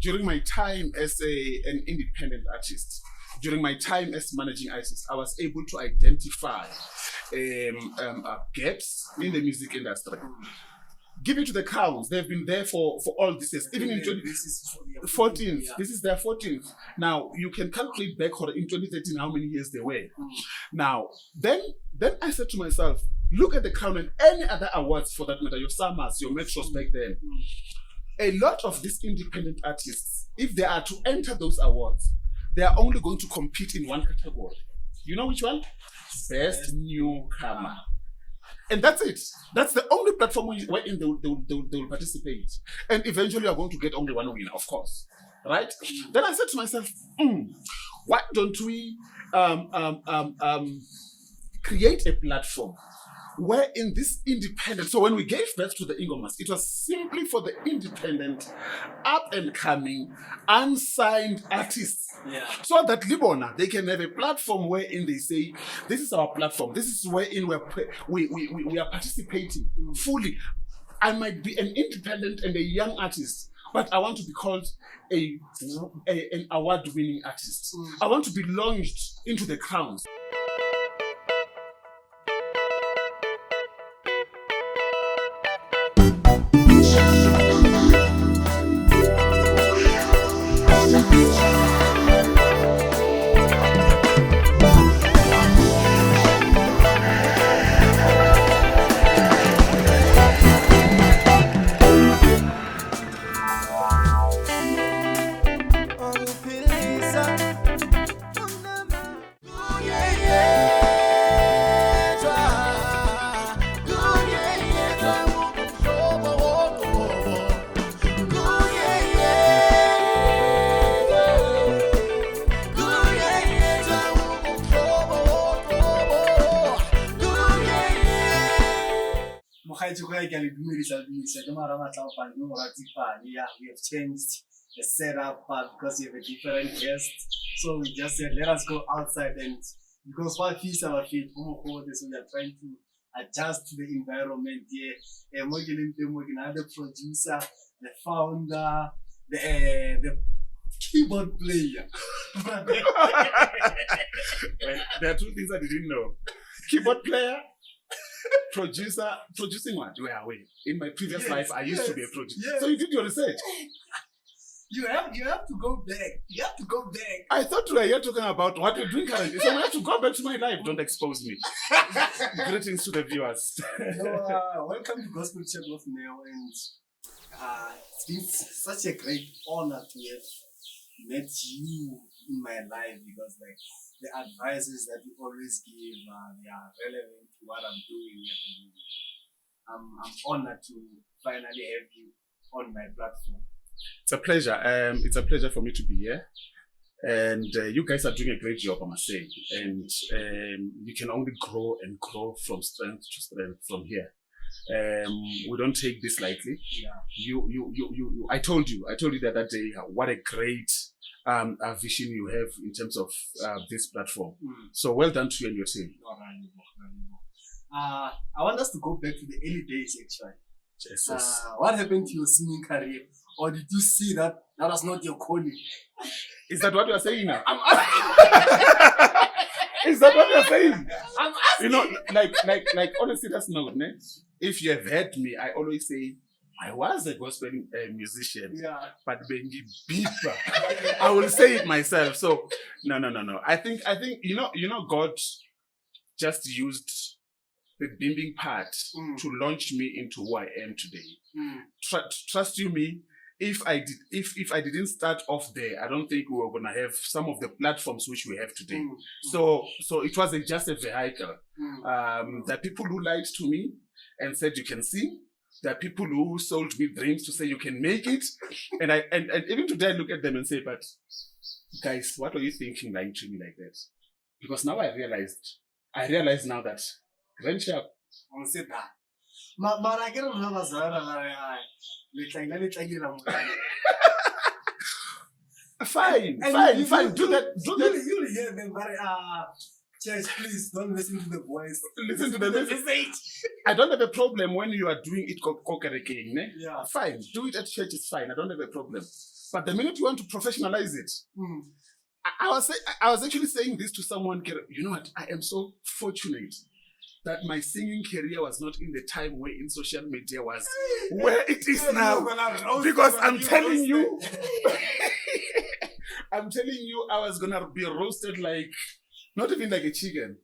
during my time as an independent artist, during my time as managing artist, I was able to identify gaps in the music industry. Give it to the Crowns. They've been there for all these years. Even in 2014, this is their 14th. Now, you can calculate back in 2013 how many years they were. Now, then I said to myself, look at the Crown and any other awards for that matter, your Summers, your Metros back then. A lot of these independent artists, if they are to enter those awards, they are only going to compete in one category. You know which one? Best Newcomer. And that's it. That's the only platform wherein they will participate. And eventually you're going to get only one winner, of course. Right? Then I said to myself, why don't we create a platform wherein this independent, so when we gave birth to the Ingomas, it was simply for the independent, up and coming, unsigned artists. So that Libona, they can have a platform wherein they say, this is our platform, this is wherein we are participating fully. I might be an independent and a young artist, but I want to be called an award-winning artist. I want to be launched into the Crowns. We have changed the setup because we have a different guest. So we just said, let us go outside, and because what feeds our feet, so we are trying to adjust to the environment here. The producer, the founder, the keyboard player. There are two things I didn't know. Keyboard player, producer, producing what? Where are we? In my previous life, I used to be a producer. So you did your research. You have to go back. You have to go back. I thought we were here talking about what we're doing currently. So I have to go back to my life. Don't expose me. Greetings to the viewers. So, welcome to Gospel Church of Neo, and it's been such a great honor to have met you in my life, because like the advices that you always give, they are relevant to what I'm doing at the moment. I'm honored to finally have you on my platform. It's a pleasure. It's a pleasure for me to be here. And you guys are doing a great job, I must say. And you can only grow and grow from strength to strength from here. We don't take this lightly. I told you the other day what a great vision you have in terms of this platform. So well done to you and your team. I want us to go back to the early days, actually. Jesus. What happened to your singing career? Or did you see that was not your calling? Is that what you are saying now? Is that what you are saying? I'm asking. You know, like honestly, that's not ne? If you have heard me, I always say I was a gospel musician, but bengi beeper. I will say it myself. So no. I think you know God just used the bimbing part to launch me into who I am today. Trust you me. If I didn't start off there, I don't think we were gonna have some of the platforms which we have today. So it was just a vehicle. There are people who lied to me and said you can sing. There are people who sold me dreams to say you can make it. And even today I look at them and say, but guys, what were you thinking lying to me like that? Because now I realize now that Grandchap on said that. I get on Fine. Do that. You hear them, but Church, please don't listen to the voice. Listen to the message. I don't have a problem when you are doing it kokerekeng, ne? Yeah. Fine. Do it at church, it's fine. I don't have a problem. But the minute you want to professionalize it, I was actually saying this to someone, you know what? I am so fortunate that my singing career was not in the time where in social media was where it is now. Because I'm telling you, I was gonna be roasted like, not even like a chicken.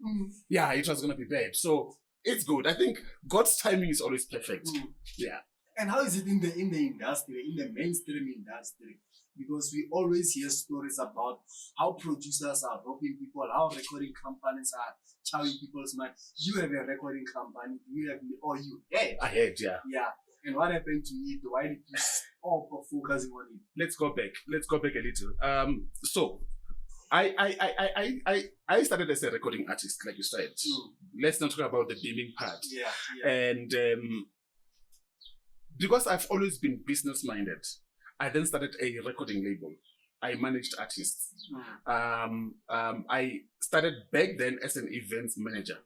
Yeah, it was gonna be bad. So it's good. I think God's timing is always perfect. Yeah. And how is it in the industry, in the mainstream industry? Because we always hear stories about how producers are robbing people, how recording companies are chowing people's money. You have a recording company, you had. I had, yeah. Yeah. And what happened to it? Why did you stop focusing on it? Let's go back a little. So I started as a recording artist, like you said. Let's not talk about the beaming part. Yeah. And because I've always been business minded, I then started a recording label. I managed artists. I started back then as an events manager.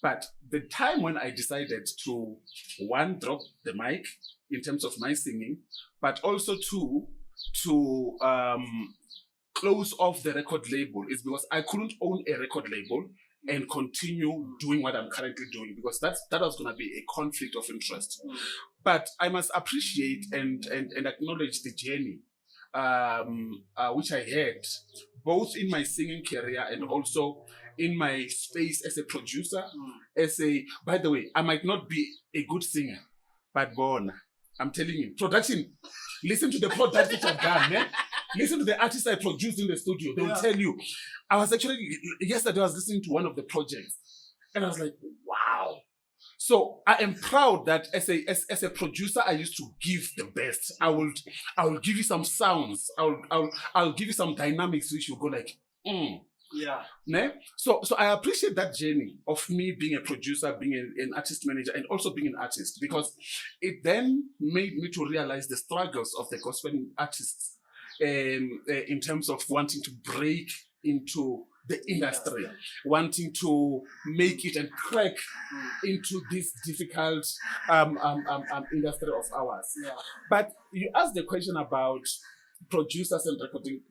But the time when I decided to, one, drop the mic in terms of my singing, but also two, to close off the record label is because I couldn't own a record label and continue doing what I'm currently doing, because that was going to be a conflict of interest. But I must appreciate and acknowledge the journey which I had, both in my singing career and also in my space as a producer. By the way, I might not be a good singer, but born, I'm telling you, production, listen to the product which I've done, man. Listen to the artists I produced in the studio. They'll tell you. Yesterday I was listening to one of the projects and I was like, wow. So I am proud that as a producer, I used to give the best. I will give you some sounds. I'll give you some dynamics which you go like, Yeah. Ne? So I appreciate that journey of me being a producer, being an artist manager, and also being an artist, because it then made me to realize the struggles of the gospel artists in terms of wanting to break into the industry, wanting to make it and crack into this difficult industry of ours. Yeah. But you asked the question about producers and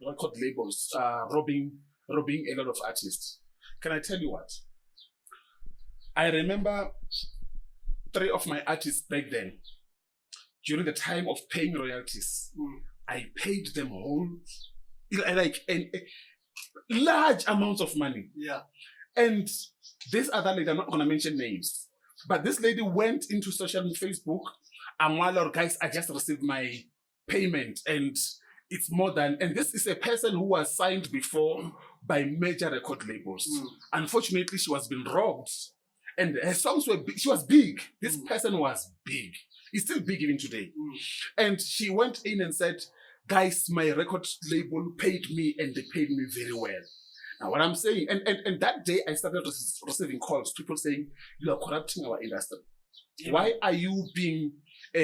record labels robbing a lot of artists. Can I tell you what? I remember 3 of my artists back then, during the time of paying royalties, I paid them whole, like large amounts of money. Yeah. And this other lady, I'm not going to mention names, but this lady went into Facebook and while guys, I just received my payment and it's more than, and this is a person who was signed before by major record labels. Unfortunately, she was being robbed and her songs were big. She was big. This person was big. He's still big even today. And she went in and said, guys, my record label paid me and they paid me very well. Now what I'm saying, and that day I started receiving calls, people saying, you are corrupting our industry. Why are you being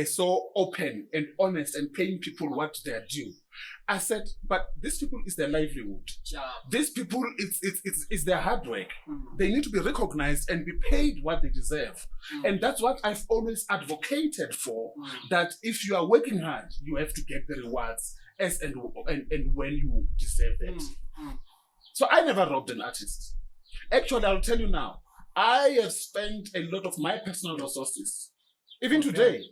so open and honest and paying people what they are due? I said, but these people is their livelihood. These people, it's their hard work. They need to be recognized and be paid what they deserve. And that's what I've always advocated for, that if you are working hard, you have to get the rewards as and when you deserve it. So I never robbed an artist. Actually, I'll tell you now, I have spent a lot of my personal resources. Even today,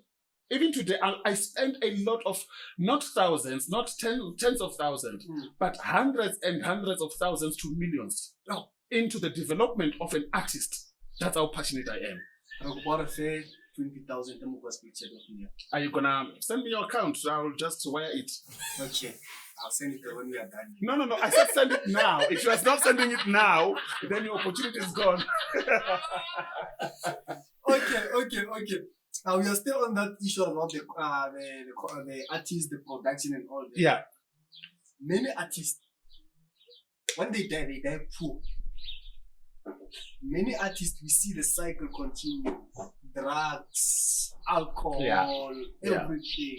I spend a lot of, not thousands, not tens of thousands, but hundreds and hundreds of thousands to millions into the development of an artist. That's how passionate I am. What if 20,000 picture of me? Are you gonna send me your account? So I'll just wire it. Okay. I'll send it when we are done. No. I said send it now. If you are not sending it now, then your opportunity is gone. Okay. We are still on that issue about the artists, the production, and all that. Yeah. Many artists, when they die poor. Many artists, we see the cycle continue. Drugs, alcohol, everything.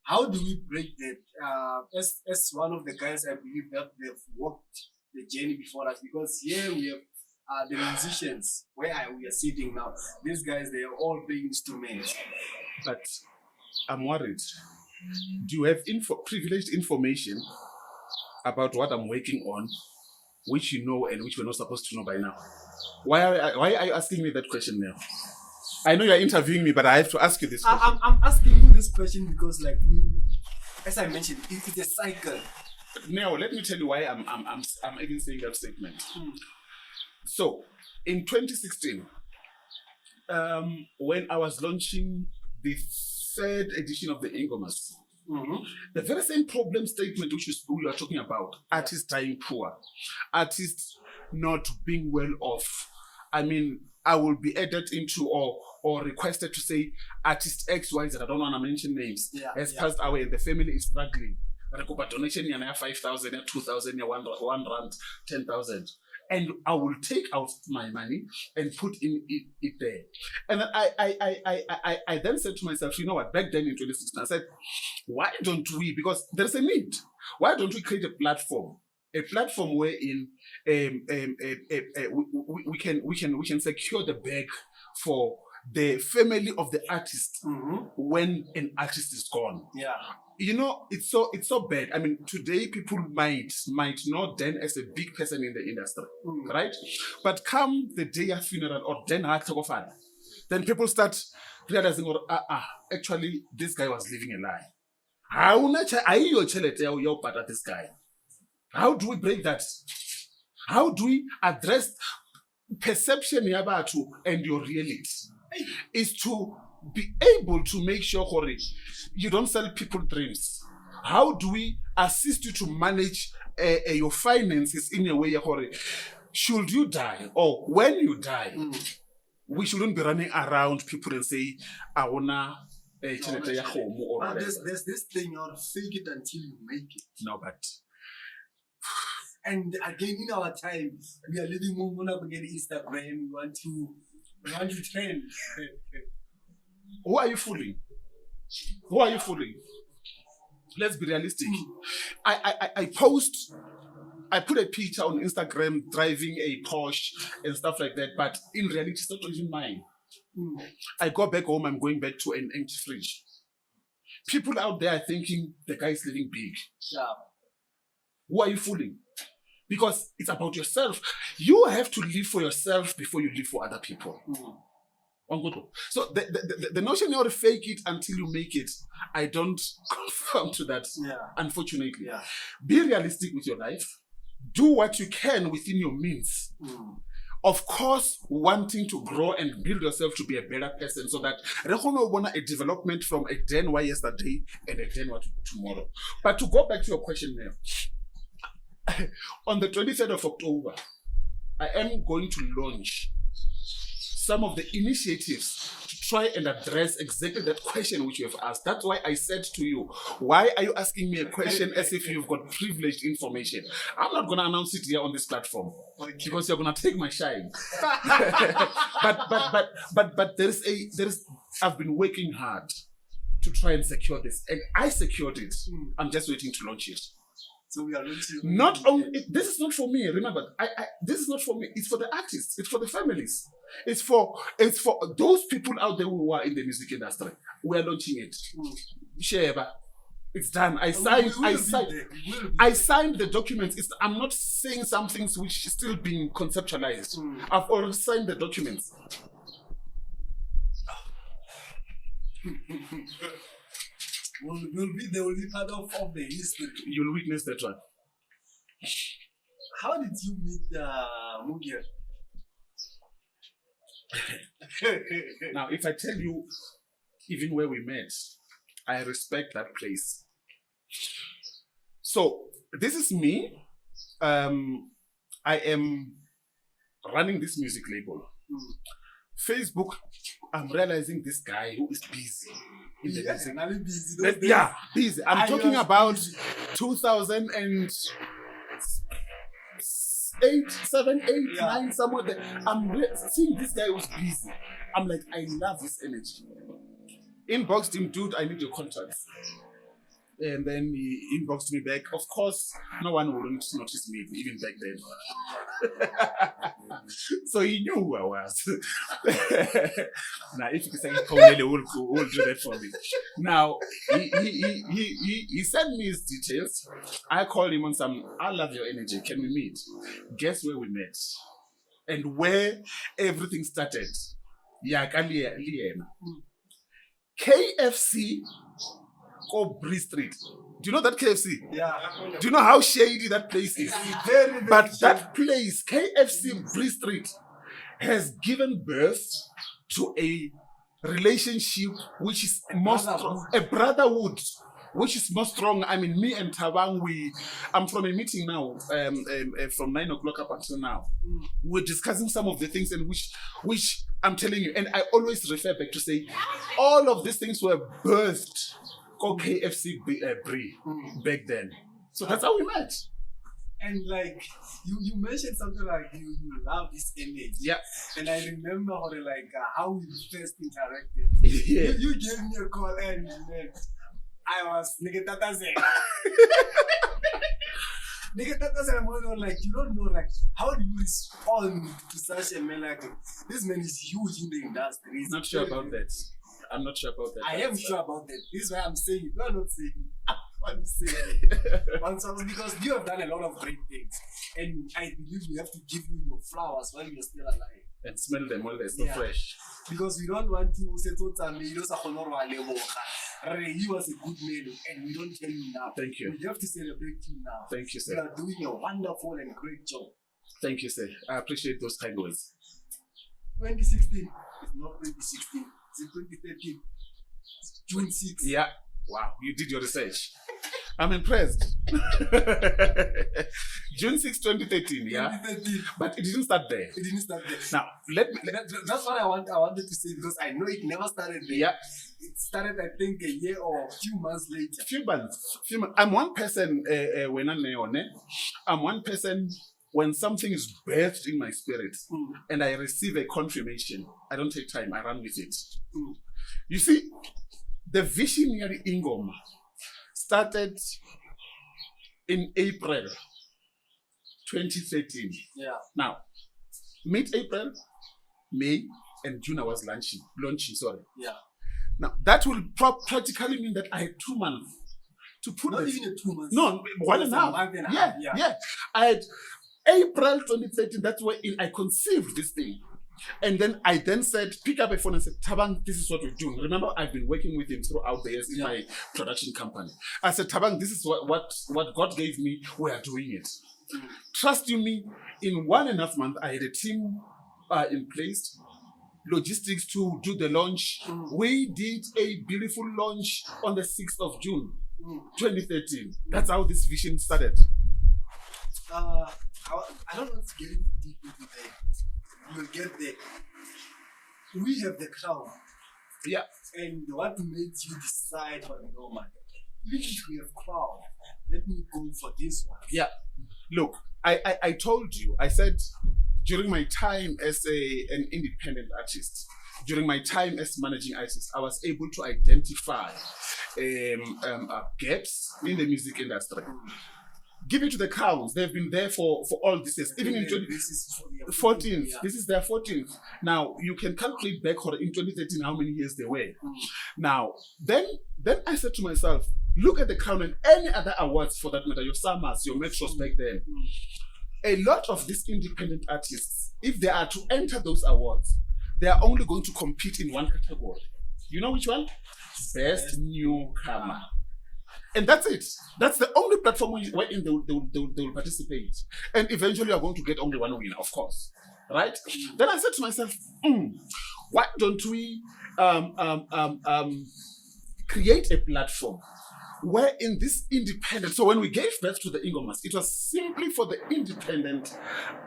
How do we break that? As one of the guys, I believe that they've worked the journey before us, because here we have the musicians where we are sitting now. These guys, they are all playing instruments. But I'm worried. Do you have privileged information about what I'm working on, which you know and which we're not supposed to know by now? Why are you asking me that question now? I know you're interviewing me, but I have to ask you this question. I'm asking you this question because, like, as I mentioned, it's a cycle. Now, let me tell you why I'm even saying that statement. So, in 2016, when I was launching the third edition of the Ingomas, the very same problem statement which we are talking about, artists dying poor, artists not being well off. I mean, I will be added into or requested to say artist X, Y, Z, I don't want to mention names, has passed away and the family is struggling. But donation 5,000, 2,000, 1 rand, 10,000. And I will take out my money and put it there. And I then said to myself, you know what, back then in 2016, I said, why don't we, because there's a need, why don't we create a platform wherein we can secure the bag for the family of the artist when an artist is gone. Yeah. You know, it's so bad. I mean, today people might know Dan as a big person in the industry, right? But come the day of funeral or then people start realizing, actually, this guy was living a lie. This guy. How do we break that? How do we address perception and your reality? Is to be able to make sure you don't sell people dreams. How do we assist you to manage your finances in a way should you die or when you die, we shouldn't be running around people and say, I wanna there's this thing, you fake it until you make it. No, but and again, in our time, we are living more on Instagram. We want to trend. Who are you fooling? Who are you fooling? Let's be realistic. I put a picture on Instagram driving a Porsche and stuff like that, but in reality, it's not even mine. I go back home, I'm going back to an empty fridge. People out there are thinking the guy is living big. Yeah. Who are you fooling? Because it's about yourself. You have to live for yourself before you live for other people. So the notion you ought to fake it until you make it, I don't conform to that, unfortunately. Yeah. Be realistic with your life. Do what you can within your means. Of course, wanting to grow and build yourself to be a better person so that a development from a Dan yesterday and a Dan tomorrow. But to go back to your question now, on the 23rd of October, I am going to launch some of the initiatives to try and address exactly that question which you have asked. That's why I said to you, why are you asking me a question as if you've got privileged information? I'm not going to announce it here on this platform because you're going to take my shine. but I've been working hard to try and secure this, and I secured it. I'm just waiting to launch it. So we are launching. Not only this is not for me. Remember, this is not for me. It's for the artists. It's for the families. It's for those people out there who are in the music industry. We are launching it. Sheba, it's done. I signed the documents. I'm not saying some things which is still being conceptualized. I've already signed the documents. They will be part of the history. You'll witness that one. How did you meet Mugia? Now, if I tell you even where we met, I respect that place. So, this is me. I am running this music label. Facebook, I'm realizing this guy who is busy. Busy. I'm talking about 2008, 7, 8, 9, somewhere there. I'm seeing this guy who's busy. I'm like, I love his energy. Inboxed him, dude, I need your contacts. And then he inboxed me back. Of course, no one wouldn't notice me even back then. So he knew who I was. Now, if you can say Tony will do that for me. Now, he sent me his details. I called him on some, I love your energy. Can we meet? Guess where we met? And where everything started. KFC or Bree Street. Do you know that KFC? Yeah. Do you know how shady that place is? Very, very But shady. that place, KFC Bree Street, has given birth to a relationship which is more strong, a brotherhood which is more strong. I mean, me and Tabang, I'm from a meeting now, from 9 o'clock up until now. We're discussing some of the things in which I'm telling you, and I always refer back to say, all of these things were birthed or KFC Brie back then. So that's how we met. And like you mentioned something like you love this image. Yeah. And I remember how we first interacted. Yeah. You gave me a call and man, I was nigga tataze. Nigga tataze, I'm like, you don't know how do you respond to such a man like this man is huge in the industry. Not sure about that. I'm not sure about that. I am sure about that. This is why I'm saying it. You are not saying it. I'm saying it. Because you have done a lot of great things. And I believe we have to give you your flowers while you're still alive. And smell them while they're still fresh. Because we don't want to say he was a good man and we don't tell you now. Thank you. We have to celebrate you now. Thank you, sir. You are doing a wonderful and great job. Thank you, sir. I appreciate those kind words. 2016. It's not 2016. It's 2013. June 6th. Yeah. Wow, you did your research. I'm impressed. June 6, 2013, yeah? 2013. But it didn't start there. It didn't start there. Now, that's what I wanted to say because I know it never started there. Yeah. It started, I think, a year or a few months later. Few months. I'm one person, I'm one person, when something is birthed in my spirit and I receive a confirmation, I don't take time, I run with it. You see, the visionary Ingoma started in April 2013. Yeah. Now, mid-April, May, and June I was launching. Yeah. Now, that will practically mean that I had 2 months to put Not this. even 2 months. No, 1.5. Yeah. I had April 2013, that's when I conceived this thing. And then I said, pick up a phone and said, Tabang, this is what we're doing. Remember, I've been working with him throughout the years in my production company. I said, Tabang, this is what God gave me. We are doing it. Trust you me, in 1.5 months, I had a team in place, logistics to do the launch. We did a beautiful launch on the 6th of June, 2013. That's how this vision started. I don't want to get into deep into that. You'll get there. We have the crown. Yeah. And what made you decide on Ingoma? Even if we have crown, let me go for this one. Yeah. Look, I told you, I said during my time as an independent artist, during my time as managing artist, I was able to identify gaps in the music industry. Give it to the Crowns. They've been there for all these years. Even in 2014, this is their 14th. Now, you can calculate back in 2013 how many years they were. Now, then I said to myself, look at the Crown and any other awards for that matter, your Summers, your Metros back then. A lot of these independent artists, if they are to enter those awards, they are only going to compete in one category. You know which one? Best Newcomer. And that's it. That's the only platform wherein they will participate. And eventually you're going to get only one winner, of course. Right? Then I said to myself, why don't we create a platform where in this independent, so when we gave birth to the Ingomas, it was simply for the independent,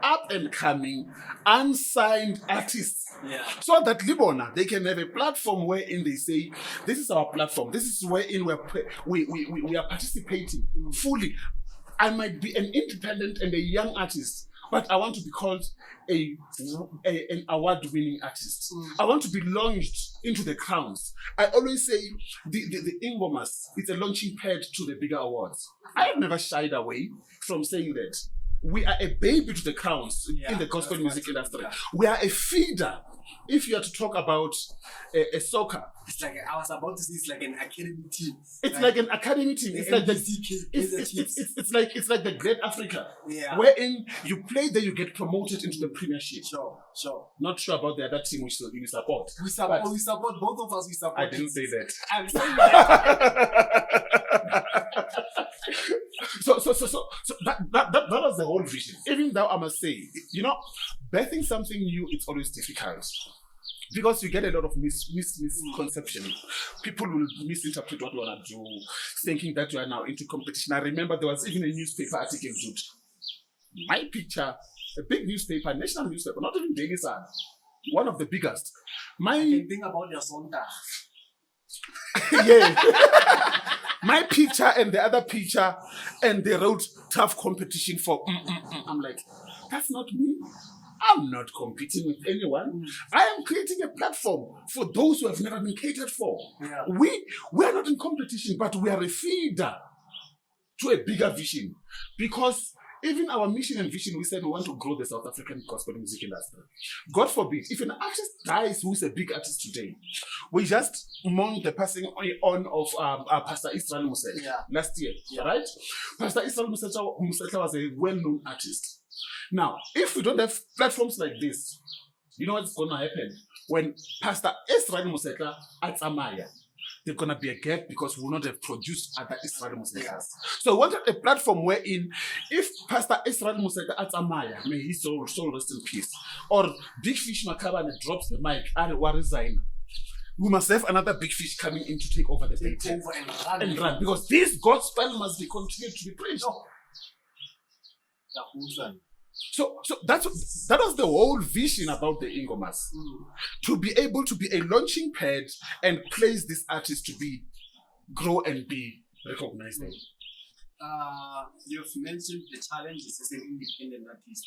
up and coming, unsigned artists. Yeah. So that Libona, they can have a platform wherein they say, this is our platform, this is wherein we are participating fully. I might be an independent and a young artist but I want to be called an award-winning artist. I want to be launched into the crowns. I always say the Ingomas, it's a launching pad to the bigger awards. I have never shied away from saying that. We are a baby to the crowns in the gospel music industry. We are a feeder. If you are to talk about a soccer, it's like I was about to say, it's like an academy team. It's like an academy team. It's like it's like the Great Africa, wherein you play there, you get promoted into the Premiership. Sure. Not sure about the other team which you support. We support both of us. We support. I didn't say that. I'm saying that. So that was the whole vision. Even though I must say, birthing something new, it's always difficult. Because you get a lot of misconception. People will misinterpret what you want to do, thinking that you are now into competition. I remember there was even a newspaper article, dude. My picture, a big newspaper, national newspaper, not even Daily Sun, one of the biggest. I can think about your Sonda. Yeah. My picture and the other picture, and they wrote tough competition for. I'm like, that's not me. I'm not competing with anyone. I am creating a platform for those who have never been catered for. Yeah. We are not in competition, but we are a feeder to a bigger vision. Because even our mission and vision, we said we want to grow the South African gospel music industry. God forbid, if an artist dies who's a big artist today, we just mourned the passing on of Pastor Israel Musetla last year, right? Pastor Israel Musetla was a well-known artist. Now, if we don't have platforms like this, you know what's going to happen? When Pastor Israel Musetla at Amaya, there's going to be a gap because we will not have produced other Israel Musetlas. So we wanted a platform wherein if Pastor Israel Musetla at Amaya, may his soul rest in peace, or Big Fish Makabane drops the mic, we must have another big fish coming in to take over the baton and run. Because this gospel must be continued to be preached. So that was the whole vision about the Ingomas. To be able to be a launching pad and place this artist to grow and be recognized. You've mentioned the challenges as an independent artist,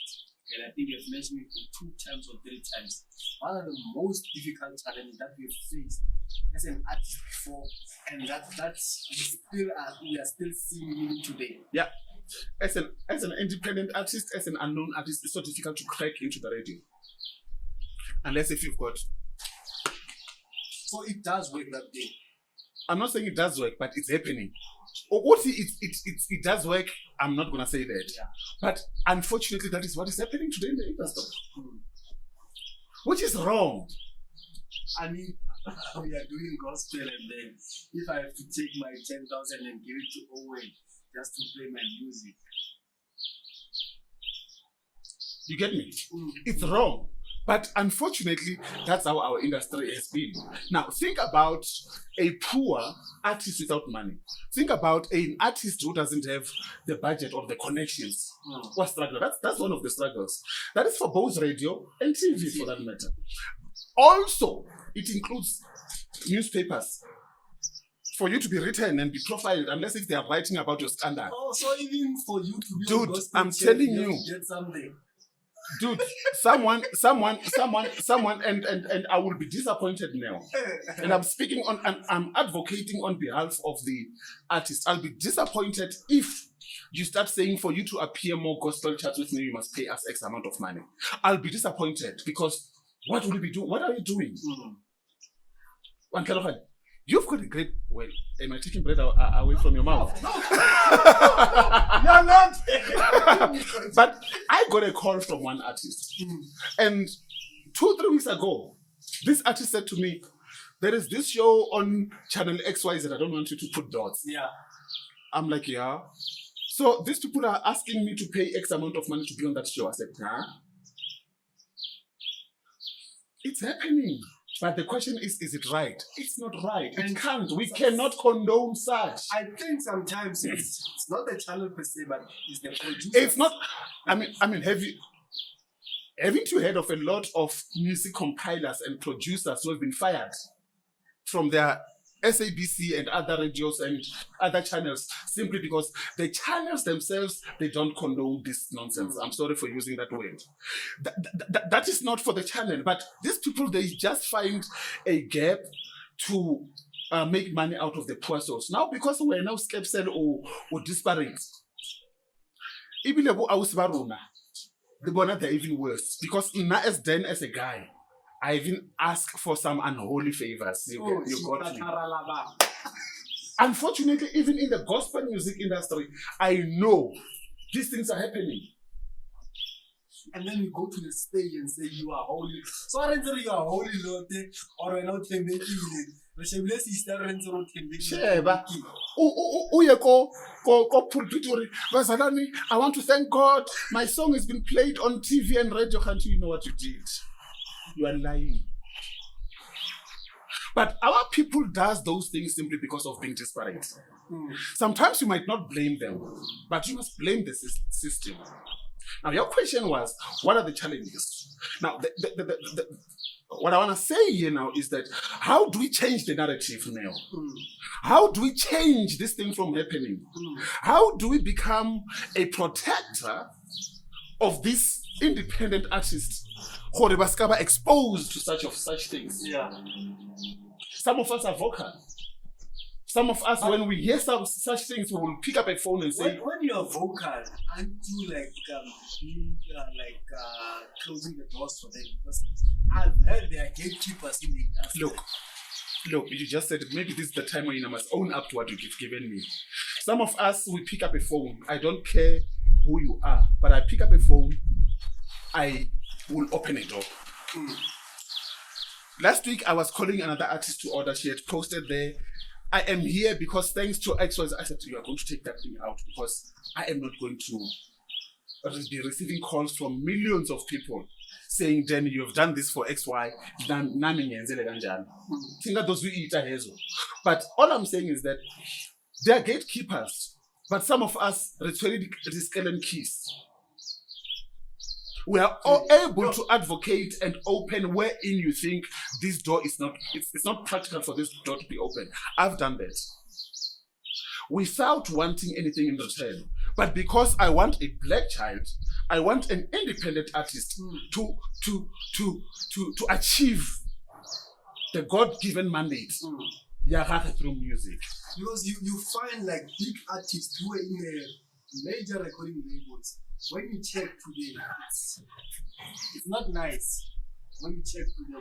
and I think you've mentioned it 2 times or 3 times. One of the most difficult challenges that we've faced as an artist before, and that's we are still seeing today. Yeah. As an independent artist, as an unknown artist, it's so difficult to crack into the radio. Unless if you've got. So it does work that day. I'm not saying it does work, but it's happening. It does work. I'm not gonna say that. Yeah. But unfortunately, that is what is happening today in the industry. Which is wrong. I mean, we are doing gospel, and then if I have to take my 10,000 and give it to Owen just to play my music. You get me? It's wrong. But unfortunately, that's how our industry has been. Now, think about a poor artist without money. Think about an artist who doesn't have the budget or the connections. What struggle? That's one of the struggles. That is for both radio and TV, for that matter. Also, it includes newspapers. For you to be written and be profiled, unless if they are writing about your scandal. Oh, so even for you to be dude, I'm telling you, get something. Dude, someone, and I will be disappointed now. And I'm speaking on, I'm advocating on behalf of the artist. I'll be disappointed if you start saying for you to appear more gospel charts with me, you must pay us X amount of money. I'll be disappointed because what will you be doing? What are you doing? One kind of you've got a great. Well, am I taking bread away from your mouth? You're not. But I got a call from one artist, and 2-3 weeks ago, this artist said to me, "There is this show on channel XYZ. I don't want you to put dots." Yeah. I'm like, yeah. So these people are asking me to pay X amount of money to be on that show. I said, nah. It's happening. But the question is it right? It's not right. It can't. We cannot condone such. I think sometimes it's not the channel per se, but it's the producer. It's not. I mean, haven't you heard of a lot of music compilers and producers who have been fired from their SABC and other radios and other channels, simply because the channels themselves, they don't condone this nonsense. I'm sorry for using that word. That is not for the channel, but these people, they just find a gap to make money out of the poor souls. Now, because we're now skeptical or disparate, even they're even worse. Because as then as a guy, I even ask for some unholy favors. You got me. Unfortunately, even in the gospel music industry, I know these things are happening. And then you go to the stage and say you are holy. So I don't you are holy, Lord, or we're not making it. I want to thank God. My song has been played on TV and radio. Can't you know what you did? You are lying. But our people does those things simply because of being disparate. Sometimes you might not blame them, but you must blame the system. Now, your question was, what are the challenges? Now, what I want to say here now is that how do we change the narrative now? How do we change this thing from happening? How do we become a protector of these independent artists who are exposed to such things? Yeah. Some of us are vocal. Some of us, when we hear such things, we will pick up a phone and say, when you're vocal, aren't you closing the doors for them? Because I've heard there are gatekeepers in the industry. Look, you just said it. Maybe this is the time when you must own up to what you've given me. Some of us, we pick up a phone. I don't care who you are, but I pick up a phone, I will open a door. Last week, I was calling another artist to order. She had posted there, I am here because thanks to XYZ. I said, you are going to take that thing out because I am not going to be receiving calls from millions of people saying, then you have done this for XY. But all I'm saying is that they are gatekeepers, but some of us return the keys. We are all able to advocate and open wherein you think this door is not, it's not practical for this door to be open. I've done that without wanting anything in return. But because I want a black child, I want an independent artist to achieve the God-given mandate through music. Because you find like big artists who are in a major recording labels. When you check today, it's not nice. When you check today,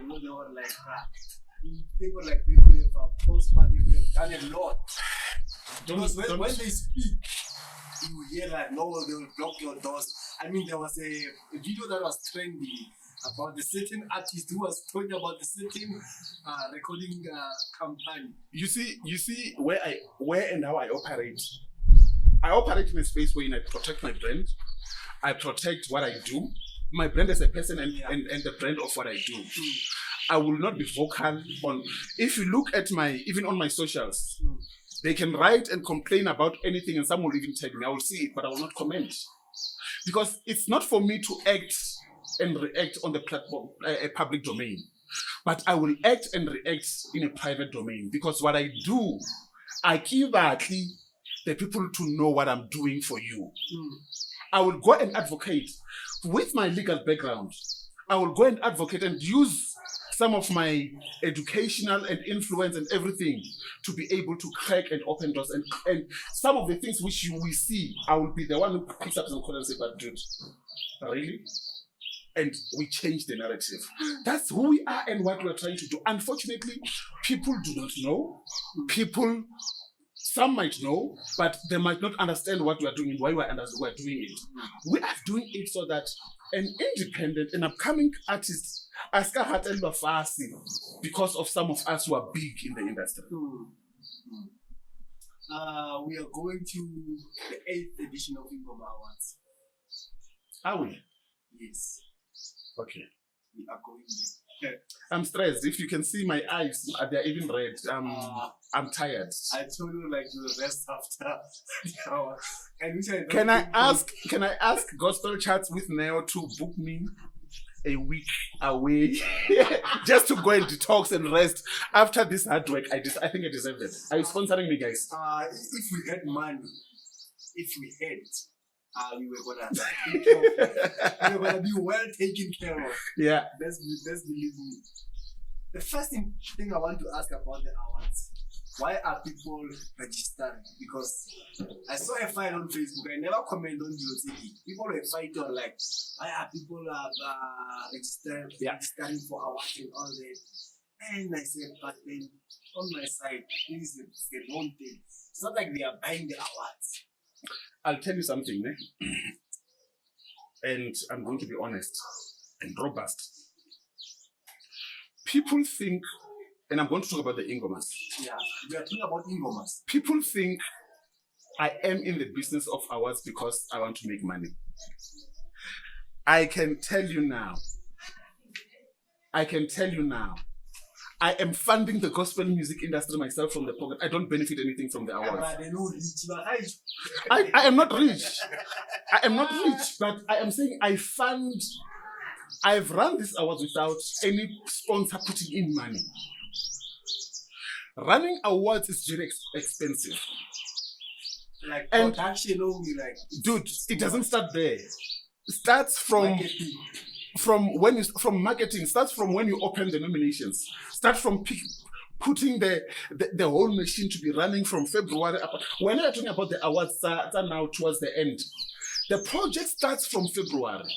they were like they could have prospered, they could have done a lot. Because when they speak, you hear like, no, they will block your doors. I mean, there was a video that was trending about the certain artist who was talking about the certain recording company. You see where and how I operate. I operate in a space where I protect my brand. I protect what I do, my brand as a person and the brand of what I do. I will not be vocal on, if you look at even on my socials, they can write and complain about anything and some will even tag me. I will see it, but I will not comment. Because it's not for me to act and react on the platform, a public domain. But I will act and react in a private domain. Because what I do, I give the people to know what I'm doing for you. I will go and advocate with my legal background. I will go and advocate and use some of my educational and influence and everything to be able to crack and open doors. And some of the things which we see, I will be the one who picks up and calls and says, but dude, really? And we change the narrative. That's who we are and what we're trying to do. Unfortunately, people do not know. Some might know, but they might not understand what we are doing and why we're doing it. We are doing it so that an independent and upcoming artist because of some of us who are big in the industry. We are going to the 8th edition of Ingoma Awards. Are we? Yes. Okay. We are going there. I'm stressed. If you can see my eyes, they're even red. I'm tired. I told you like you will rest after the hour. Can I ask Gospel Chats with Neo to book me a week away just to go and detox and rest after this hard work. I think I deserve it. Are you sponsoring me, guys? If we had money, we were gonna take care of it. We were gonna be well taken care of. Yeah. Let's believe me. The first thing I want to ask about the awards: why are people registering? Because I saw a fight on Facebook. I never comment on DOTD. People were fighting on like, why are people registering for awards and all that? And I said, but then on my side, this is the wrong thing. It's not like they are buying the awards. I'll tell you something, eh? And I'm going to be honest and robust. People think, and I'm going to talk about the Ingomas. Yeah, we are talking about Ingomas. People think I am in the business of awards because I want to make money. I can tell you now, I am funding the gospel music industry myself from the pocket. I don't benefit anything from the awards. I am not rich. But I am saying I've run these awards without any sponsor putting in money. Running awards is very expensive. Like production only, like dude, it doesn't start there. It starts from marketing. Starts from when you open the nominations. Start from putting the whole machine to be running from February up. When you're talking about the awards are now towards the end, the project starts from February.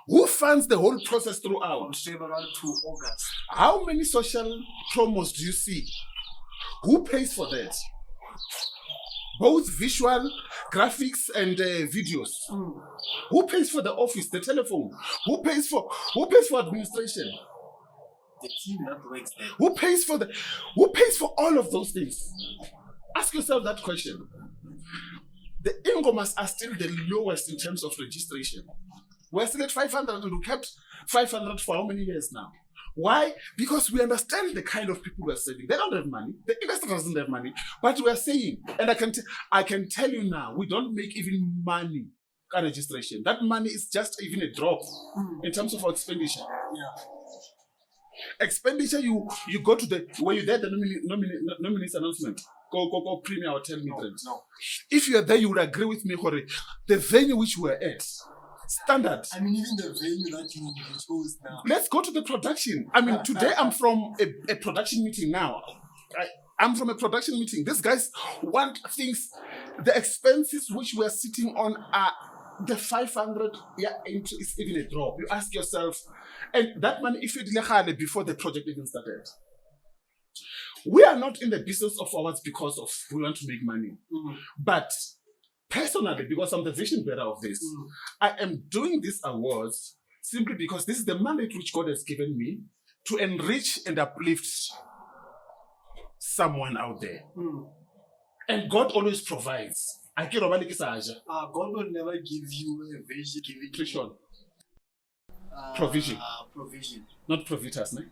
Who funds the whole process throughout? From February to August. How many social promos do you see? Who pays for that? Both visual, graphics, and videos. Who pays for the office, the telephone? Who pays for administration? The team that works there. Who pays for all of those things? Ask yourself that question. The Ingomas are still the lowest in terms of registration. We're still at 500 and we kept 500 for how many years now? Why? Because we understand the kind of people we're serving. They don't have money. The investor doesn't have money. But we're saying, and I can tell you now, we don't make even money at registration. That money is just even a drop in terms of our expenditure. Yeah. Expenditure, you go to when you're there, the nominees announcement. Go premium or tell me that. No. If you're there, you would agree with me, Jorge. The venue which we're at, standard. I mean, even the venue that you chose now. Let's go to the production. I mean, today I'm from a production meeting now. I'm from a production meeting. These guys want things. The expenses which we're sitting on are the 500. Yeah, it's even a drop. You ask yourself, and that money, if you did before the project even started. We are not in the business of awards because we want to make money. But personally, because I'm the vision bearer of this, I am doing these awards simply because this is the mandate which God has given me to enrich and uplift someone out there. And God always provides. God will never give you a vision. Provision. Provision. Not provitas, ne?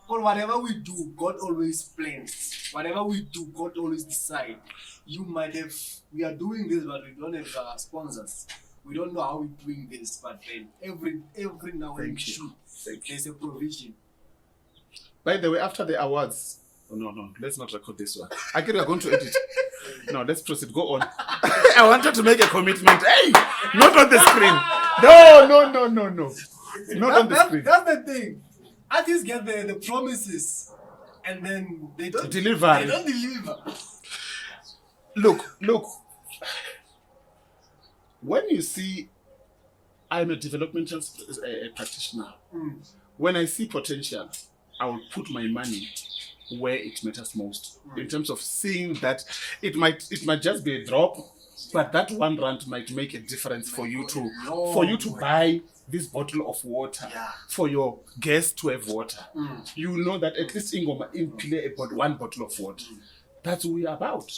But whatever we do, God always plans. Whatever we do, God always decides. We are doing this, but we don't have sponsors. We don't know how we're doing this, but then every now and then there's a provision. By the way, after the awards, no, let's not record this one. I think we're going to edit. No, let's proceed. Go on. I wanted to make a commitment. Hey, not on the screen. No. Not on the screen. That's the thing. Artists get the promises and then they don't deliver. They don't deliver. Look. When you see, I'm a developmental practitioner. When I see potential, I will put my money where it matters most. In terms of seeing that it might just be a drop, but that R1 might make a difference for you to buy this bottle of water, for your guests to have water. You know that at least Ingoma Impile about one bottle of water. That's what we are about.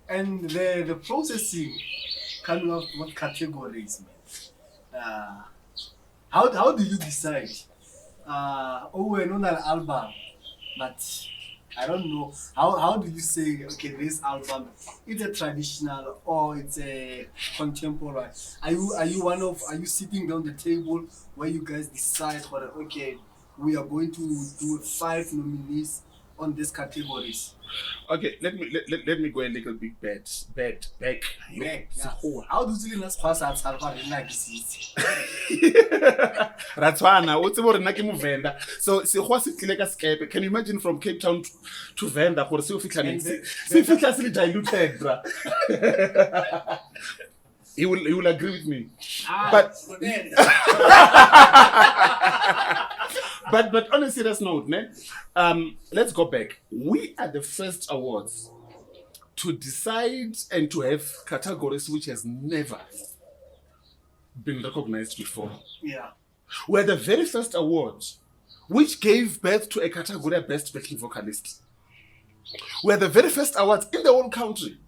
And the processing kind of what categories, man. How do you decide? We're not an album, but I don't know. How do you say, okay, this album, it's a traditional or it's a contemporary? Are you sitting down the table where you guys decide whether, okay, we are going to do 5 nominees on these categories? Okay, let me go a little bit back. Back, yeah. How do you last pass at Salvador like this? Ratswana, what's about Naki Venda? So, can you imagine from Cape Town to Venda for Sufficantly diluted, bruh? He will agree with me. But on a serious note, let's go back. We are the first awards to decide and to have categories which has never been recognized before. Yeah. We're the very first award which gave birth to a category of best backing vocalist. We're the very first awards in the whole country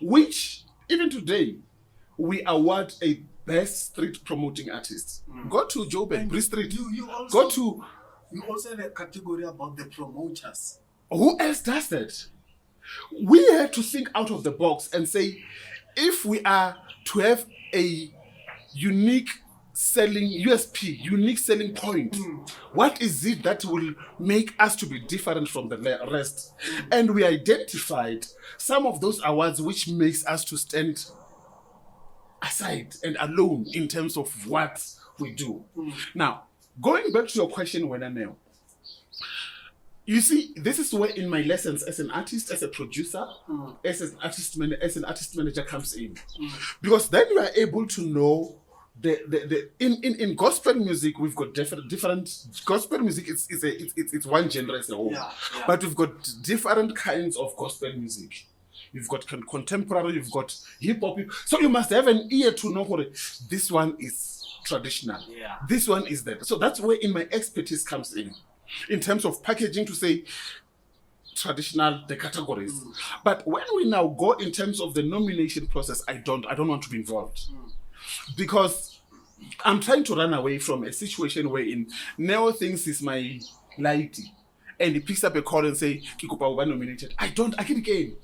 which, even today, we award a best street promoting artist. Go to Joburg, Bree Street. You also have a category about the promoters. Who else does that? We had to think out of the box and say, if we are to have a unique selling USP, unique selling point, what is it that will make us to be different from the rest? And we identified some of those awards which makes us to stand aside and alone in terms of what we do. Now, going back to your question, Wenanel, you see, this is where in my lessons as an artist, as a producer, as an artist manager comes in. Because then you are able to know in gospel music we've got different gospel music. It's one genre as a whole, but we've got different kinds of gospel music. You've got contemporary, you've got hip hop. So you must have an ear to know what this one is traditional. This one is that. So that's where in my expertise comes in terms of packaging to say traditional, the categories. But when we now go in terms of the nomination process, I don't want to be involved. Because I'm trying to run away from a situation wherein Neo thinks he's my lighty and he picks up a call and say, Kikupa Uba nominated. I get again.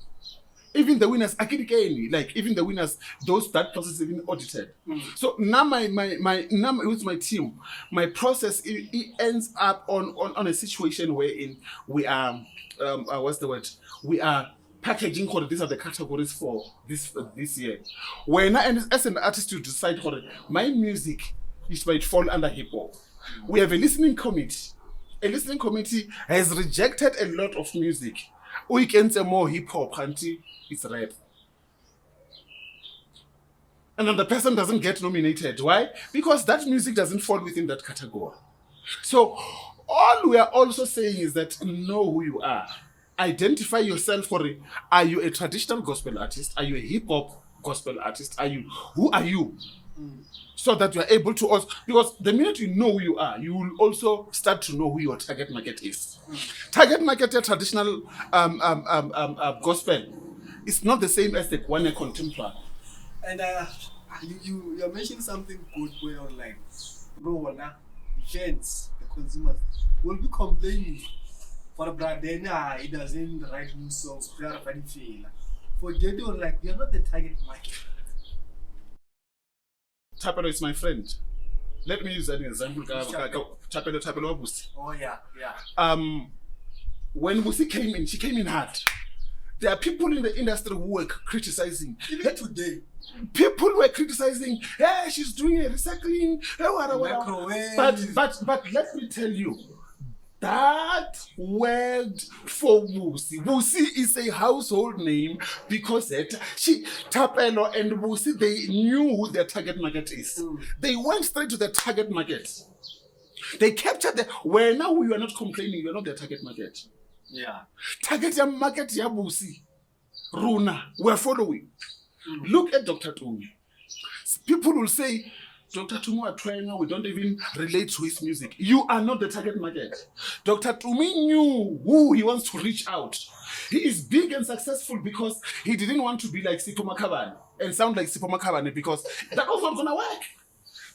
Even the winners, even the winners, that process is even audited. So now with my team, my process it ends up on a situation wherein we are we are packaging what these are the categories for this year. When as an artist you decide what my music might fall under hip hop. We have a listening committee. A listening committee has rejected a lot of music. We can say more hip hop until it's rap. And then the person doesn't get nominated. Why? Because that music doesn't fall within that category. So all we are also saying is that know who you are. Identify yourself for it. Are you a traditional gospel artist? Are you a hip hop gospel artist? Who are you? So that you are able to also, because the minute you know who you are, you will also start to know who your target market is. Target market, a traditional gospel, it's not the same as the one a contemporary. And you mentioned something good where like, bro, fans, the consumers will be complaining for Bradena, it doesn't write new songs, forget it, like you're not the target market. Tapelo is my friend. Let me use an example. Tapelo Busi. Oh yeah. When Busi came in, she came in hard. There are people in the industry who were criticizing. Even today. People were criticizing, hey, she's doing a recycling, But let me tell you, that word for Busi. Busi is a household name because Tapelo and Busi, they knew who their target market is. They went straight to the target market. They captured where now we are not complaining, you are not their target market. Yeah. Target your market, ya Busi. Runa, we're following. Look at Dr. Tumi. People will say, Dr. Tumi Atwenga, we don't even relate to his music. You are not the target market. Dr. Tumi knew who he wants to reach out. He is big and successful because he didn't want to be like Sipho Makhabane and sound like Sipho Makhabane because that was not going to work.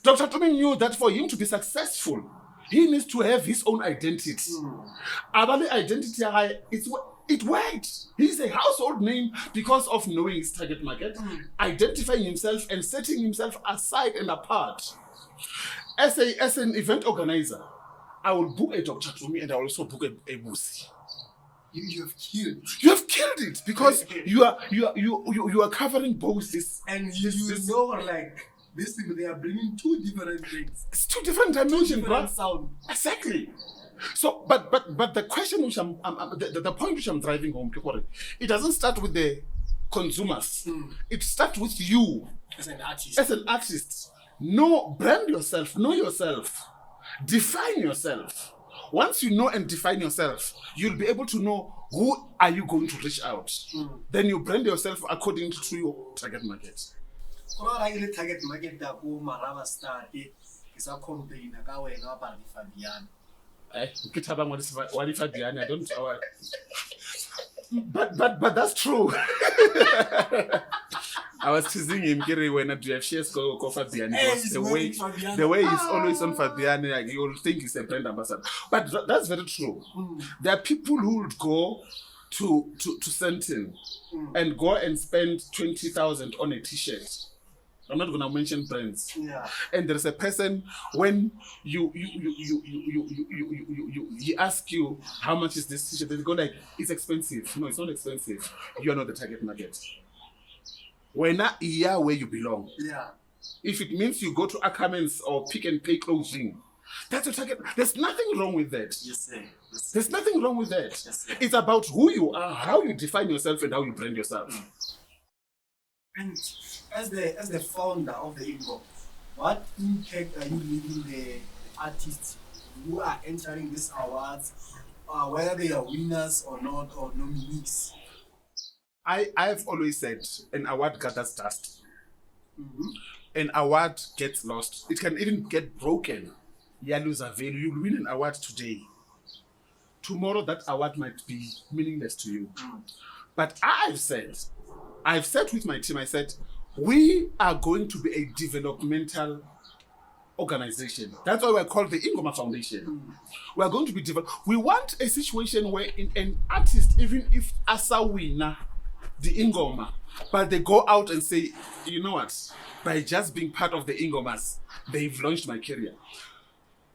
Dr. Tumi knew that for him to be successful, he needs to have his own identity. About the identity, It worked. He's a household name because of knowing his target market, identifying himself and setting himself aside and apart. As an event organizer, I will book a Dr. Tumi and I will also book a Musi. You have killed. You have killed it because you are covering both this and you know, like these people, they are bringing two different things. It's two different dimensions, bro. Sound. Exactly. So, but the question which the point which I'm driving home, it doesn't start with the consumers. It starts with you as an artist. As an artist, brand yourself, know yourself, define yourself. Once you know and define yourself, you'll be able to know who are you going to reach out. Then you brand yourself according to your target market. Target market da ko maraba start is a campaign ka wena ba di Fabian. What if Fabian? I don't but that's true. I was teasing him, Kiri, when I do shares go Fabian. The way he's always on Fabian, like, you'll think he's a brand ambassador. But that's very true. There are people who would go to Sentin and go and spend 20,000 on a t-shirt. I'm not going to mention brands. Yeah. And there's a person when he ask you how much is this t-shirt, they go like, it's expensive. No, it's not expensive. You're not the target market. We're not here where you belong. Yeah. If it means you go to Ackermans or Pick and Pay clothing, that's your target. There's nothing wrong with that. Yes, sir. Yes, there's nothing wrong with that. Yes, it's about who you are, how you define yourself, and how you brand yourself. And as the founder of the Ingoma, what impact are you leaving the artists who are entering these awards, whether they are winners or not, or nominees? I've always said an award gathers dust. An award gets lost. It can even get broken. You lose a value. You'll win an award today. Tomorrow that award might be meaningless to you. But I've said with my team, I said, we are going to be a developmental organization. That's why we're called the Ingoma Foundation. We're going to be we want a situation where an artist, even if as a winner, the Ingoma, but they go out and say, you know what, by just being part of the Ingomas, they've launched my career.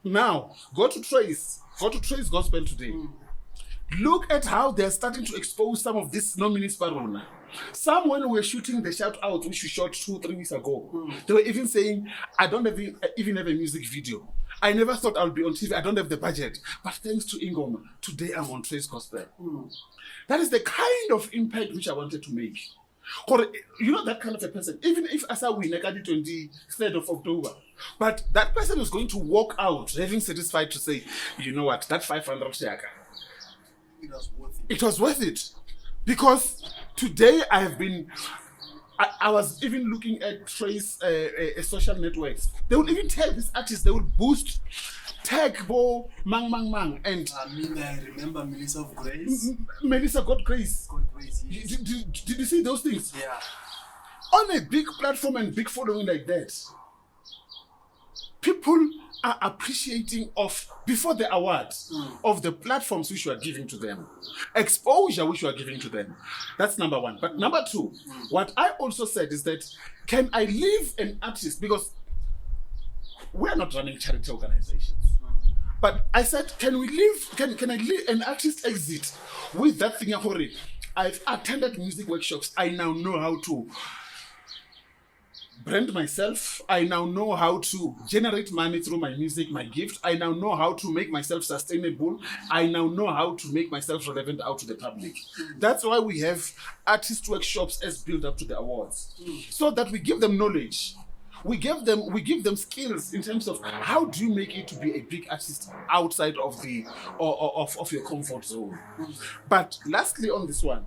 Now, go to Trace Gospel today. Look at how they're starting to expose some of these nominees. Some, when we were shooting the shout out, which we shot 2-3 weeks ago, they were even saying, I don't even have a music video. I never thought I'll be on TV. I don't have the budget. But thanks to Ingoma, today I'm on Trace Gospel. That is the kind of impact which I wanted to make. Or, you know, that kind of a person, even if as I win, like I did 23rd of October, but that person is going to walk out having satisfied to say, you know what, that 500 shaka, it was worth it. Because today I was even looking at Trace social networks. They will even tell these artists, they will boost, tag Bo Mang. And I remember Melissa of Grace. Melissa got Grace. Yes. Did you see those things? Yeah. On a big platform and big following like that, people are appreciating before the awards of the platforms which you are giving to them, exposure which you are giving to them. That's number one. But number two, what I also said is that, can I leave an artist, because we're not running charity organizations, but I said, can I leave an artist exit with that thing? I've attended music workshops. I now know how to brand myself. I now know how to generate money through my music, my gift. I now know how to make myself sustainable. I now know how to make myself relevant out to the public. That's why we have artist workshops as build up to the awards, so that we give them knowledge. We give them skills in terms of how do you make it to be a big artist outside of of your comfort zone. But lastly on this one,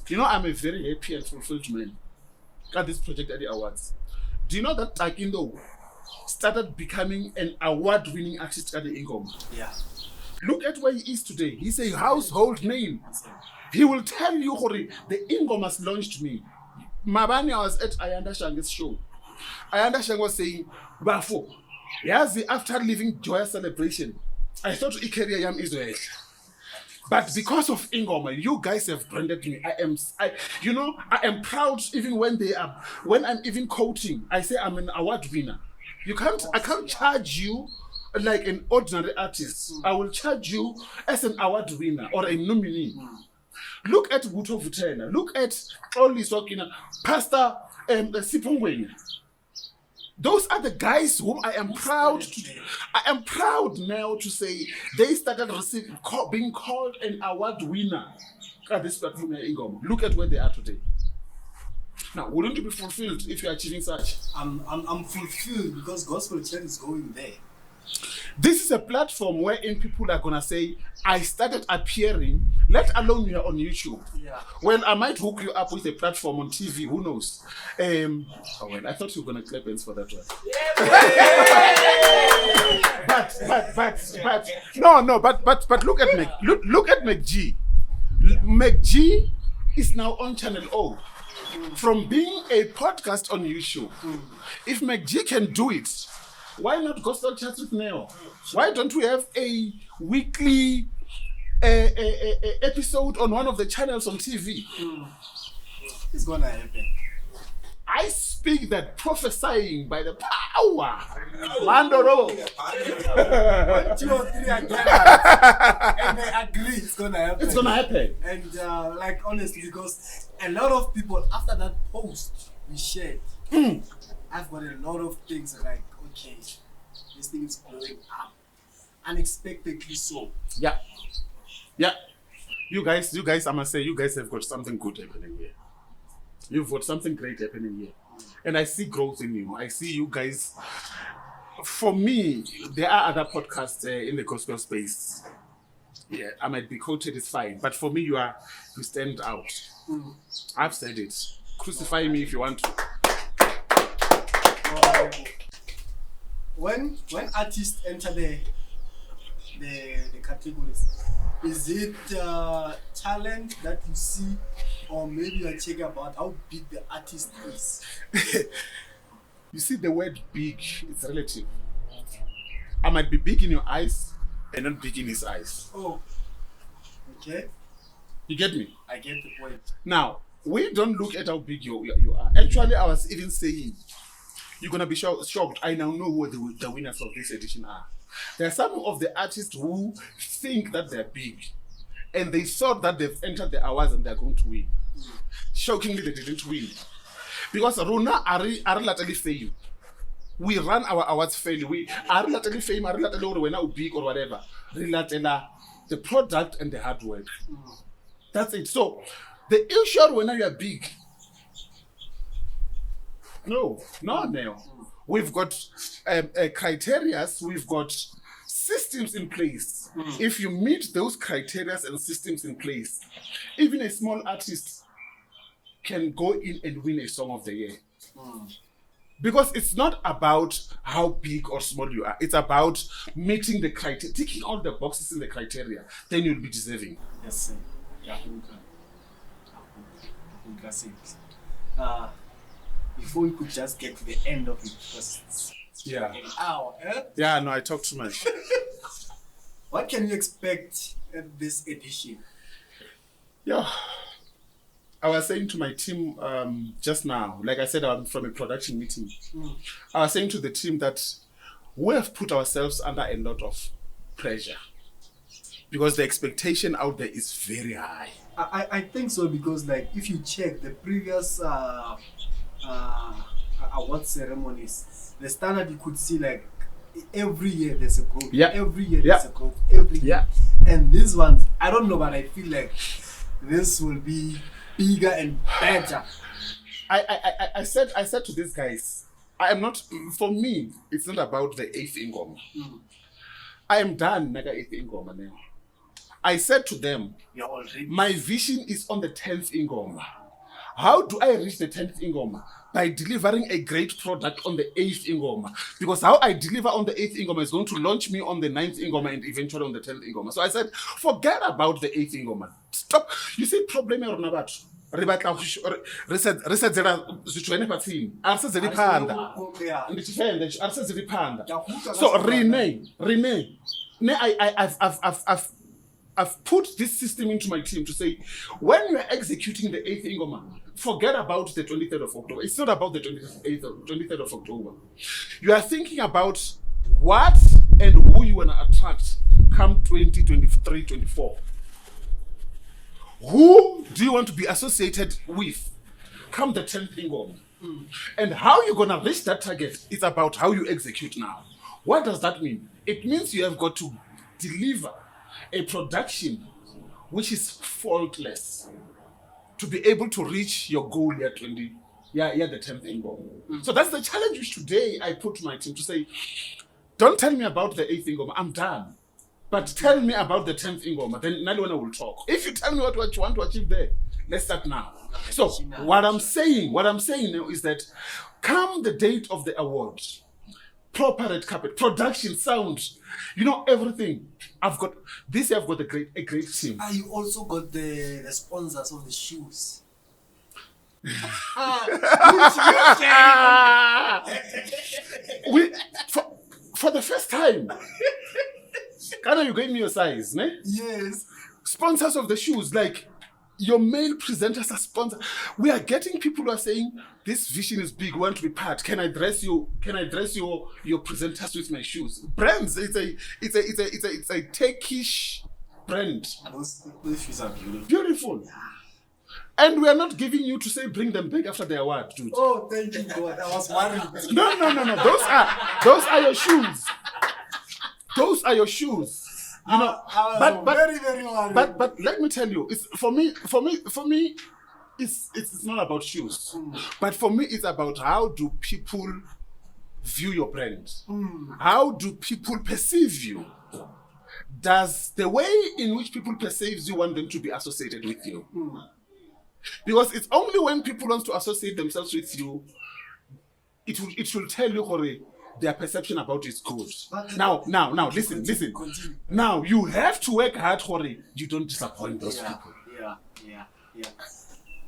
you know, I'm a very happy and fulfilled man at this project at the awards. Do you know that Takindo started becoming an award-winning artist at the Ingoma? Yeah. Look at where he is today. He's a household name. He will tell you, the Ingomas launched me. Mabani was at Ayanda Shange's show. Ayanda Shang was saying, Bafo, after leaving Joyous Celebration, I thought Ikeria Yam Israel. But because of Ingoma, you guys have branded me. I am proud even when I'm even quoting, I say I'm an award winner. I can't charge you like an ordinary artist. I will charge you as an award winner or a nominee. Look at Guto Vutena. Look at Oli Sokina, Pastor Sipongwenya. Those are the guys whom I am proud now to say they started being called an award winner at this platform Ingoma. Look at where they are today. Now, wouldn't you be fulfilled if you're achieving such? I'm fulfilled because Gospel Church is going there. This is a platform wherein people are gonna say, I started appearing, let alone you're on YouTube. Yeah. Well, I might hook you up with a platform on TV, who knows? I thought you were gonna clap hands for that one. But look at look at McG. McG is now on Channel O. From being a podcast on YouTube. If McG can do it, why not Gospel Chats with Neo? Why don't we have a weekly episode on one of the channels on TV? It's gonna happen. I speak that prophesying by the power. Mandoro. 1, 2, or 3 again. And they agree it's gonna happen. It's gonna happen. And like honestly, because a lot of people after that post we shared, I've got a lot of things like, okay, this thing is blowing up unexpectedly so. Yeah. You guys, I must say, you guys have got something good happening here. You've got something great happening here. And I see growth in you. I see you guys. For me, there are other podcasts in the gospel space. Yeah, I might be quoted, it's fine. But for me, you stand out. I've said it. Crucify me if you want to. When artists enter the categories, is it talent that you see, or maybe you check about how big the artist is? You see, the word big, it's relative. I might be big in your eyes and not big in his eyes. Oh, okay. You get me? I get the point. Now, we don't look at how big you are. Actually, I was even saying, you're going to be shocked. I now know who the winners of this edition are. There are some of the artists who think that they're big and they thought that they've entered the awards and they're going to win. Shockingly, they didn't win. Because Rona are lately fail. We run our awards fairly. We are lately fame, are lately or when big or whatever. The product and the hard work. That's it. So, the issue when you are big. No. We've got criteria, we've got systems in place. If you meet those criteria and systems in place, even a small artist can go in and win a Song of the Year. Because it's not about how big or small you are. It's about meeting the criteria, ticking all the boxes in the criteria. Then you'll be deserving. Yes, sir. Yeah. Before we could just get to the end of it, because it's an hour. Yeah, no, I talk too much. What can you expect at this edition? Yeah. I was saying to my team just now, like I said, I'm from a production meeting. I was saying to the team that we have put ourselves under a lot of pressure because the expectation out there is very high. I think so, because like if you check the previous award ceremonies, the standard you could see like every year there's a growth. Yeah. Every year there's a growth. Every year. And these ones, I don't know, but I feel like this will be bigger and better. I said to these guys, I am not, for me, it's not about the 8th Ingoma. I am done with the 8th Ingoma now. I said to them, my vision is on the 10th Ingoma. How do I reach the 10th Ingoma? By delivering a great product on the 8th Ingoma. Because how I deliver on the 8th Ingoma is going to launch me on the 9th Ingoma and eventually on the 10th Ingoma. So I said, forget about the 8th Ingoma. Stop. You see, problem here on about. So rename. I've I've put this system into my team to say, when you're executing the 8th Ingoma, forget about the 23rd of October. It's not about the 23rd of October. You are thinking about what and who you want to attract come 2023, 24. Who do you want to be associated with come the 10th Ingoma? And how you're going to reach that target is about how you execute now. What does that mean? It means you have got to deliver a production which is faultless to be able to reach your goal year the 10th Ingoma. So that's the challenge which today I put to my team to say, don't tell me about the 8th Ingoma, I'm done. But tell me about the 10th Ingoma, then another one will talk. If you tell me what you want to achieve there, let's start now. So what I'm saying now is that come the date of the award, proper red carpet, production, sound, everything. I've got a great team. You also got the sponsors of the shoes. For the first time, Kana, you gave me your size, ne? Yes. Sponsors of the shoes, like your male presenters are sponsors. We are getting people who are saying this vision is big, want to be part. Can I dress you? Can I dress your presenters with my shoes? Brands. It's a Turkish brand. Those shoes are beautiful. Beautiful. And we are not giving you to say bring them back after the award, dude. Oh, thank you, God. I was worried. No. Those are your shoes. Those are your shoes. But very, very worried. But let me tell you, it's for me, it's not about shoes. But for me, it's about how do people view your brand? How do people perceive you? Does the way in which people perceive you want them to be associated with you? Because it's only when people want to associate themselves with you, it should tell you, Hore, their perception about is good. Now, listen. Continue. Now, you have to work hard, Hore. You don't disappoint those people. Yeah.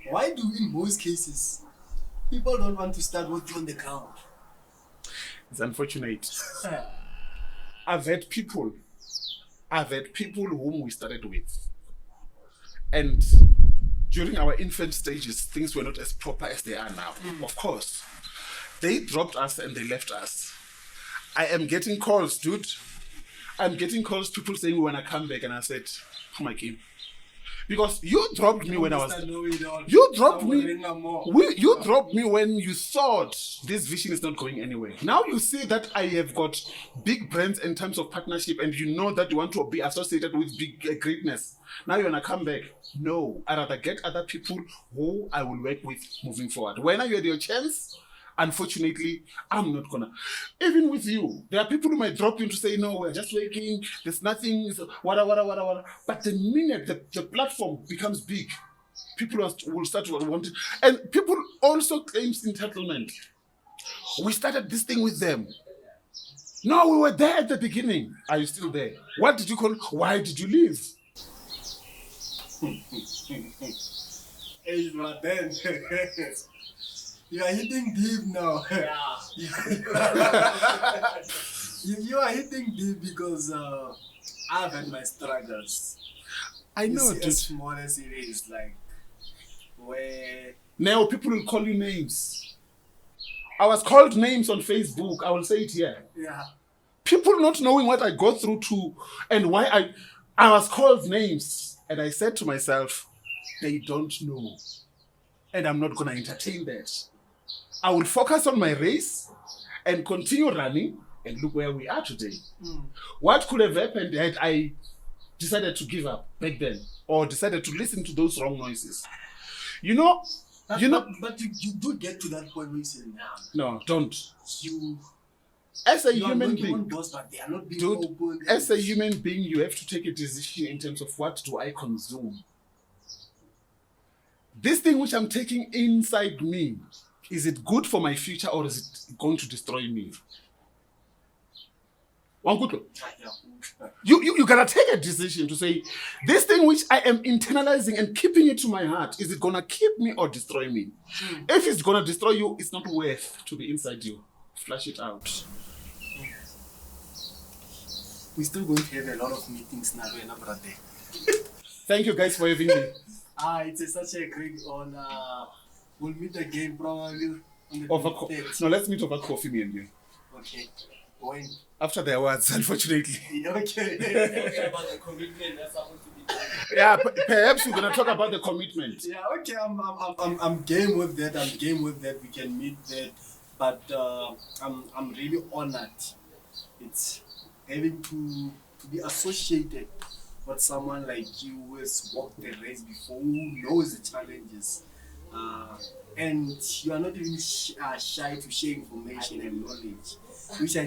Why do, in most cases, people don't want to start with you on the ground? It's unfortunate. I've had people whom we started with. And during our infant stages, things were not as proper as they are now. Of course. They dropped us and they left us. I am getting calls, dude. I'm getting calls, people saying we want to come back. And I said, come again. Because you dropped me when I was... You dropped me when you thought this vision is not going anywhere. Now you see that I have got big brands in terms of partnership and you know that you want to be associated with big greatness. Now you want to come back. No, I'd rather get other people who I will work with moving forward. When you had your chance... Unfortunately, I'm not gonna. Even with you, there are people who might drop you to say, no, we're just working, there's nothing, whatever. But the minute the platform becomes big, people will start to want it. And people also claim entitlement. We started this thing with them. No, we were there at the beginning. Are you still there? What did you call? Why did you leave? Hey, then. You are hitting deep now. You are hitting deep because I've had my struggles. I know, dude. As small as it is, like where now people will call you names. I was called names on Facebook. I will say it here. Yeah. People not knowing what I go through to and why I was called names. And I said to myself, they don't know. And I'm not going to entertain that. I will focus on my race and continue running and look where we are today. What could have happened had I decided to give up back then or decided to listen to those wrong noises? But you do get to that point where you say, no, don't. As a human being, doors, but they are not being open. As a human being, you have to take a decision in terms of what do I consume. This thing which I'm taking inside me, is it good for my future or is it going to destroy me? One good look. You gotta take a decision to say, this thing which I am internalizing and keeping it to my heart, is it gonna keep me or destroy me? If it's gonna destroy you, it's not worth to be inside you. Flush it out. We're still going to have a lot of meetings now, brother. Thank you guys for having me. It's such a great honor. We'll meet again probably on the Over 23rd. no, let's meet over coffee, me and you. Okay. When? After the awards, unfortunately. Okay. About the commitment that's supposed to be done. Yeah, perhaps we're gonna talk about the commitment. Yeah, okay. I'm game with that. I'm game with that. We can meet that. But I'm really honored. It's having to be associated with someone like you who has walked the race before, who knows the challenges. And you are not even shy to share information and knowledge, which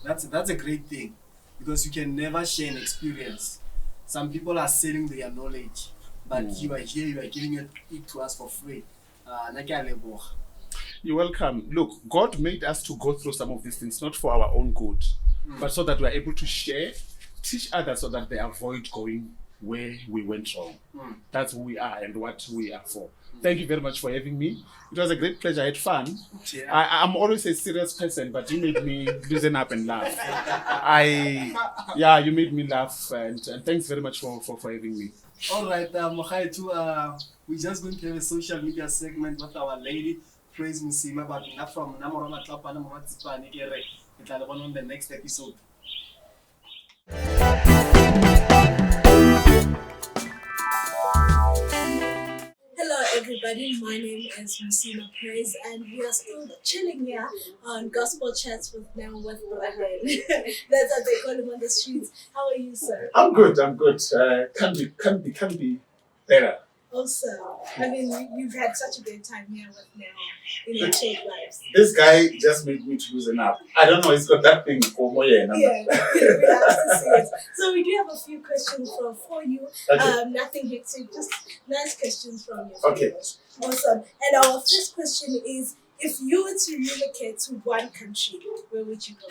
that's a great thing, because you can never share an experience. Some people are selling their knowledge, but you are here, you are giving it to us for free. You're welcome. Look, God made us to go through some of these things not for our own good, but so that we are able to share, teach others so that they avoid going where we went wrong. That's who we are and what we are for. Thank you very much for having me. It was a great pleasure. I had fun. Yeah. I'm always a serious person, but you made me loosen up and laugh. You made me laugh, and thanks very much for having me. All right, we're just going to have a social media segment with our lady, Praise Musima, but not from Namorama Tlapa, Namorama Tsipani, on the next episode. Hello everybody, my name is Musima Praise and we are still chilling here on Gospel Chats with Now with Brian. That's what they call him on the streets. How are you, sir? I'm good. Can be better. Awesome. I mean, you've had such a great time here with Now in your chilled lives. This guy just made me to loosen up. I don't know, he's got that thing for Moya. Yeah, we have to see it. So we do have a few questions for you. Okay. Nothing hectic, just nice questions from you. Okay. Awesome. And our first question is, if you were to relocate to one country, where would you go?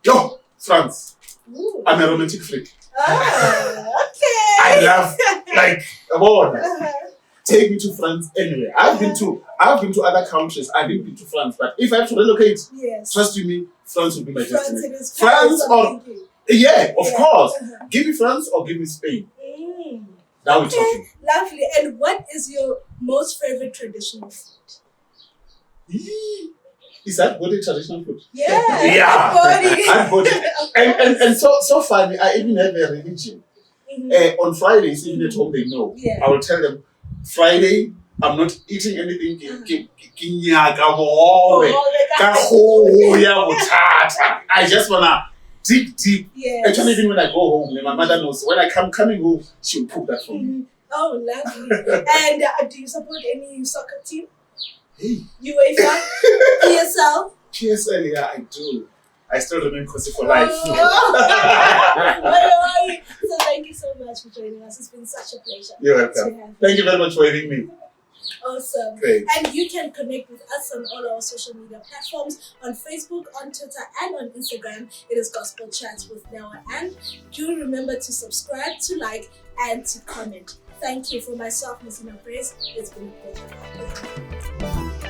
Yo, France. Ooh. I'm a romantic freak. Oh, okay. I love, come on. Take me to France anyway. I've been to other countries. I didn't been to France, but if I have to relocate, Yes. trust you me, France will be my France destination. is France or thinking. yeah, of Yeah. course. Give me France or give me Spain. Now we're Okay, talking. lovely. And what is your most favorite traditional food? Is that body traditional food? Yeah. Yeah. Body. I'm body. And so funny. I even have a religion. On Fridays, even at home, they know. Yeah. I will tell them, Friday, I'm not eating anything. I just wanna dig deep. Yes. Actually, even when I go home, my mother knows. When I coming home, she'll cook that for me. Oh, lovely. And do you support any soccer team? Hey, UEFA? PSL? PSL, yeah, I do. I still remain Kosi for life. So thank you so much for joining us. It's been such a pleasure. You're to welcome. have you. Thank you very much for having me. Awesome. Great. And you can connect with us on all our social media platforms, on Facebook, on Twitter, and on Instagram. It is Gospel Chats with Noah. And do remember to subscribe, to like, and to comment. Thank you. For myself, Musima Praise, it's been a pleasure.